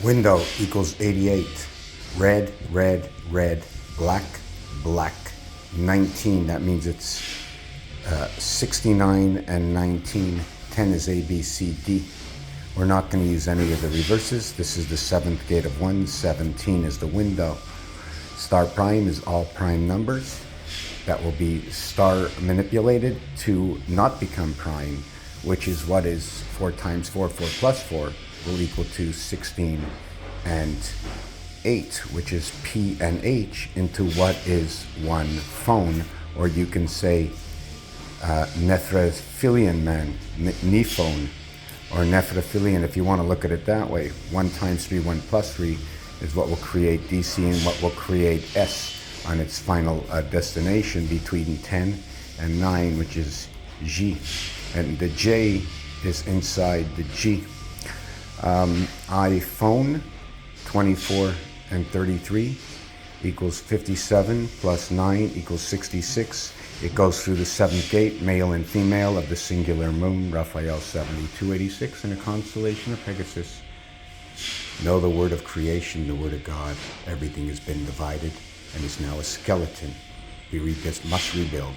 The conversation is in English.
Window equals 88. Red, red, red. Black, black. 19, that means it's 69 and 19. 10 is A, B, C, D. We're not going to use any of the reverses. This is the 7th gate of 1. 17 is the window. Star prime is all prime numbers that will be star manipulated to not become prime, which is what is 4 times 4, 4 plus 4 will equal to 16 and 8, which is P and H into what is one phone, or you can say Nephrophilian man, Nephone, or Nephrophilian if you want to look at it that way. 1 times 3, 1 plus 3 is what will create DC and what will create S on its final destination between 10 and 9, which is G. And the J is inside the G. iPhone 24 and 33 equals 57 plus 9 equals 66. It goes through the 7th gate, male and female of the singular moon, Raphael 7286, in a constellation of Pegasus. Know the word of creation, the word of God. Everything has been divided and is now a skeleton. We must rebuild.